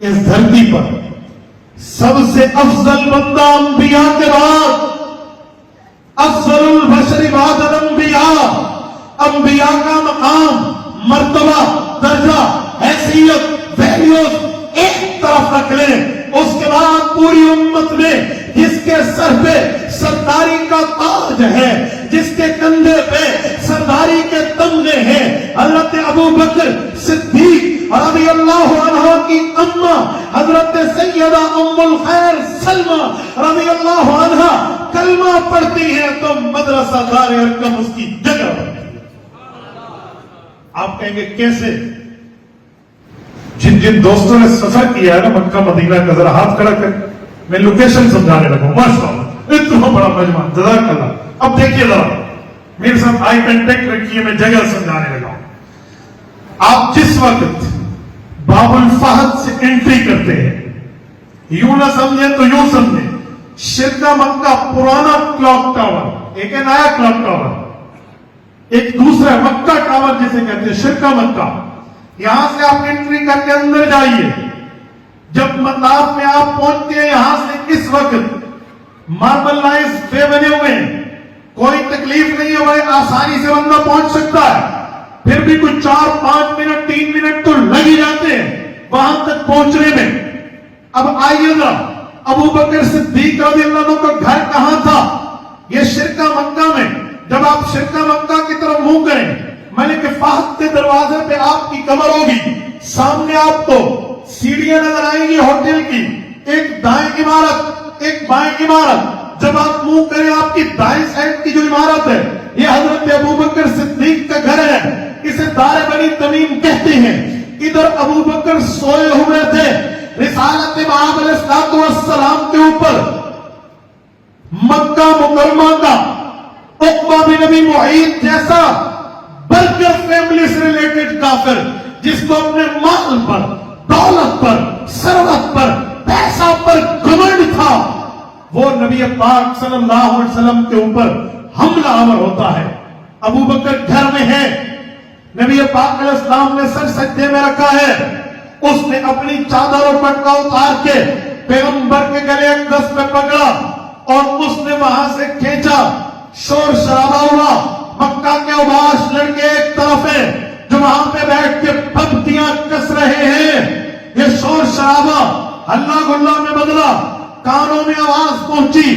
इस धरती पर सबसे अफजल बंदा अंबिया के बाद, अफजलुल बशर बाद अंबिया, अंबिया का मकाम, मर्तबा, दर्जा, हैसियत, वैल्यूज एक तरफ रख लें, उसके बाद पूरी उम्मत में जिसके सर पे सरदारी का ताज है, जिसके कंधे पे सरदारी के तमगे हैं, हजरत अबू बकर सिद्दीक रज़ी अल्लाह अन्हा की अम्मा हजरत सैयदा उम्मुल खैर सलमा रज़ी अल्लाह अन्हा कलमा पढ़ती है तो मदरसा दारे अरकम उसकी जगह बनती है। आप कहेंगे कैसे? जिन जिन दोस्तों ने सफर किया है ना मक्का मदीना का, जरा हाथ खड़ा कर, मैं लोकेशन समझाने लगा। माशाअल्लाह, इतना बड़ा मजमा, जज़ाकल्लाह। अब देखिए जरा मेरे साथ आई कांटेक्ट रखिए, मैं जगह समझाने लगा। आप जिस वक्त बाबुल फहद से एंट्री करते हैं, यूं ना समझे तो यूं समझे, शिरका मक्का पुराना क्लॉक टावर, एक है नया क्लॉक टावर, एक दूसरा मक्का टावर जिसे कहते हैं शिरका मक्का। यहां से आप एंट्री करके अंदर जाइए, जब मताब में आप पहुंचते हैं, यहां से इस वक्त मार्बलाइज वे बने हुए हैं, कोई तकलीफ नहीं है भाई, आसानी से बंदा पहुंच सकता है। फिर भी कुछ 4-5 मिनट 3 मिनट तो लग ही जाते हैं वहां तक पहुंचने में। अब आइए ना, अबू बकर सिद्दीक रज़ी अल्लाह अन्हु का घर कहां था? यह शिरका मक्का में। जब आप शिरका मक्का की तरफ मुंह करें, मलिक फहद के दरवाजे पे आपकी कमर होगी, सामने आपको सीढ़ियां नजर आएंगी होटल की, एक दाएं इमारत एक बाएं इमारत। जब आप मुंह करें, आपकी दाएं साइड की जो इमारत है यह हजरत अबू बकर सिद्दीक का घर है, इसे दार बनी तमीम कहते हैं। इधर अबू बकर सोए हुए थे, रिसालत मआब अलैहिस्सलातु वस्सलाम के ऊपर मक्का मुकर्रमा का उक़बा बिन अबी मुईत जैसा बर्गर फैमिली से रिलेटेड काफिर, जिसको अपने माल पर, दौलत पर, सरवत पर, पैसा पर घमंड था, वो नबी पाक सल्लल्लाहु अलैहि वसल्लम के ऊपर हमलावर होता है। अबू बकर घर में है, नबी पाक अलैहिस्सलाम ने सर सज्जे में रखा है, उसने अपनी चादर और पटका उतार के पैगंबर के गले अक़दस में पकड़ा और उसने वहां से खींचा। शोर शराबा हुआ, मक्का के उबाश लड़के एक तरफ है जो वहां पे बैठ के पत्तियां कस रहे हैं, ये शोर शराबा हल्ला गुल्ला में बदला, कानों में आवाज पहुंची।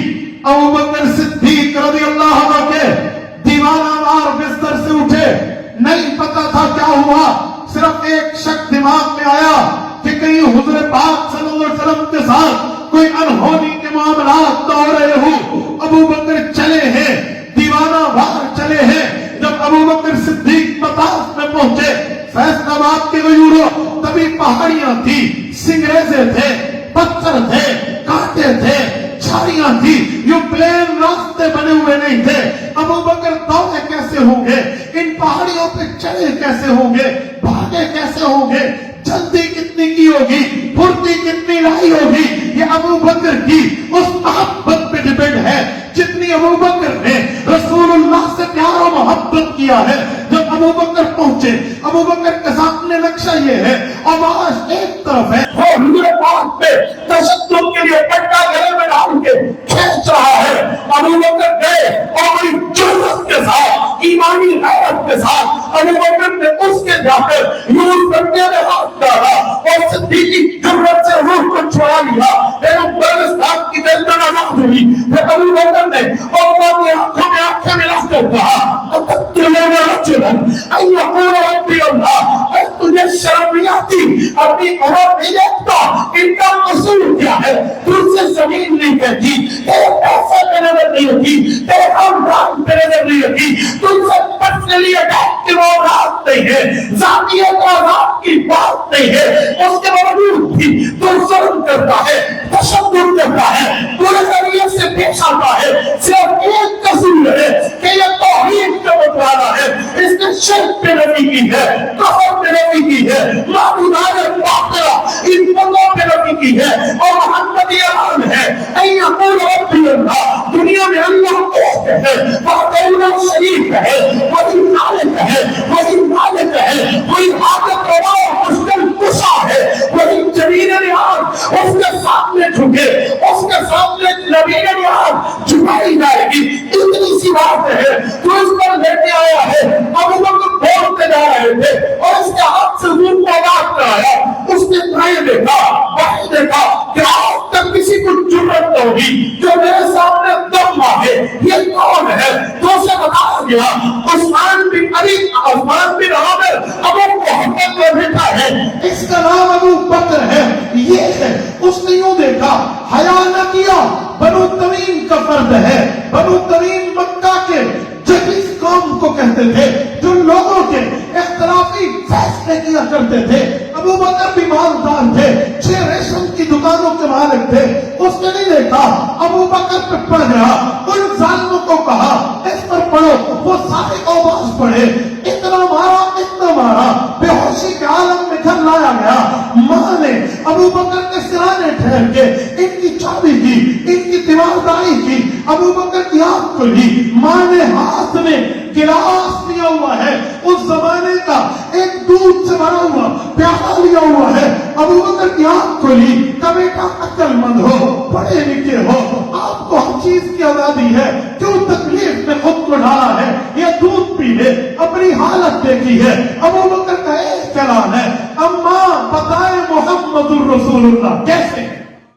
अबू बकर सिद्दीक रज़ी अल्लाह अन्हु के दीवाना वार बिस्तर से उठे, नहीं पता था क्या हुआ, सिर्फ एक शक दिमाग में आया कि कहीं हुज़ूर पाक सल्लल्लाहु अलैहि वसल्लम के साथ कोई अनहोनी के मामलात तो हो रहे हो। अबू बकर चले हैं, दीवाना वार चले हैं। जब अबू बकर सिद्दीक मताफ में पहुंचे, फैसलाबाद के गयूरों, तभी पहाड़ियां थी, सिंगरेजे थे, पत्थर थे, कांटे थे, झाड़ियां थी, यूं प्लेन रास्ते बने हुए नहीं थे। अबू बकर दौड़े कैसे होंगे, इन पहाड़ियों पे चढ़े कैसे होंगे, भागे कैसे होंगे, जल्दी कितनी की होगी, फुर्ती कितनी लाई होगी, ये अबू बकर की उस मोहब्बत पे डिपेंड है जितनी अबू बकर ने रसूलुल्लाह से प्यार और मोहब्बत किया है। जब अबू बकर पहुंचे, अबू बकर के सामने नक्शा ये है, आवाज एक तरफ है, वो हुज़ूर पाक पे तशद्दुद के लिए पट्टा गले में डाल के खींच रहा है। अबू बकर गए और बड़ी जुर्रत के साथ, ईमानी गैरत के साथ अबू बकर ने उसके जाकर यूं करने में हाथ डाला और सिद्दीकी जुर्रत से रूह को छुड़ा लिया। पैगंबर इस्लाम की दर्जन आजाद हुई। फिर अबू बकर ने अल्लाह की आंखों में आंखें मिलाकर कहा, तुझे शर्म नहीं आती? अपनी औरत नहीं देखता? इनका कसूर क्या है? तुझसे जमीन नहीं कहती, तेरे पैसे पे नजर नहीं होती, तेरे खानदान पे नजर नहीं होती, तुझसे पर्सनली अटैक की वो बात नहीं है, जातीय तादाद की बात नहीं है, उसके बावजूद भी तू जुल्म करता है, तशद्दुद करता है, पूरे तरीके से पेश आता है। सिर्फ एक कसूर है कि ये तौहीद का बतलाना है, इसने शिर्क पे नबी की है, कफर पे नबी की है, माबूदान बातिला इन बंदों पे नबी की है और मोहम्मदी ऐलान है। दुनिया में अल्लाह कहते हैं, वह शरीफ है, वही मालिक है, वही मालिक है, वही हाकम रवा मुश्किल कुशा है, वही जमीन سامنے جھکے، اس کے سامنے نبی نے آنکھ جھکائی جائے گی، اتنی سی بات ہے تو اس پر لیتے آیا ہے۔ ابو بکر بولتے جا رہے تھے اور اس کے ہاتھ سے منہ کو آواز کرایا، اس نے دائیں دیکھا بائیں دیکھا کہ آج تک کسی کو جرأت نہ ہوگی جو میرے سامنے دم مانگے، یہ کون ہے؟ تو اسے بتایا گیا عثمان بن عامر ابو محمد میں بیٹھا ہے، اس کا نام ابو بکر ہے، یہ ہے۔ اس نے یوں دیکھا، حیا نہ کیا، بنو تمیم کا فرد ہے۔ بنو تمیم مکہ کے جس قوم کو کہتے تھے جو لوگوں کے اختلافی فیصلے کیا کرتے تھے۔ ابو بکر بھی مالدار تھے، 6 ریشم کی دکانوں کے مالک تھے۔ اس نے نہیں دیکھا، ابو بکر پہ پڑ گیا، ان ظالموں کو کہا اس پر پڑھو، وہ سارے آواز پڑھے، اتنا مارا بے ہوشی کے عالم میں گھر لایا گیا۔ ماں نے ابو بکر کے سرانے ٹھہر کے ان کی چابی کی، ان کی تیمارداری کی، ابو بکر کی آنکھ کھلی۔ ماں نے ہاتھ میں گلاس لیا ہوا ہے، اس زمانے کا ایک دودھ سے بھرا ہوا پیالہ لیا ہوا ہے۔ ابو بکر کی آنکھ کھلی، کہ بیٹا عقل مند ہو، پڑھے لکھے ہو، آپ کو ہر چیز کی آزادی ہے، کیوں تکلیف میں خود کو ڈالا ہے؟ یہ دودھ پی لے، اپنی حالت دیکھی ہے۔ ابو بکر کا ایک اعلان ہے، اماں بتائے محمد الرسول اللہ کیسے؟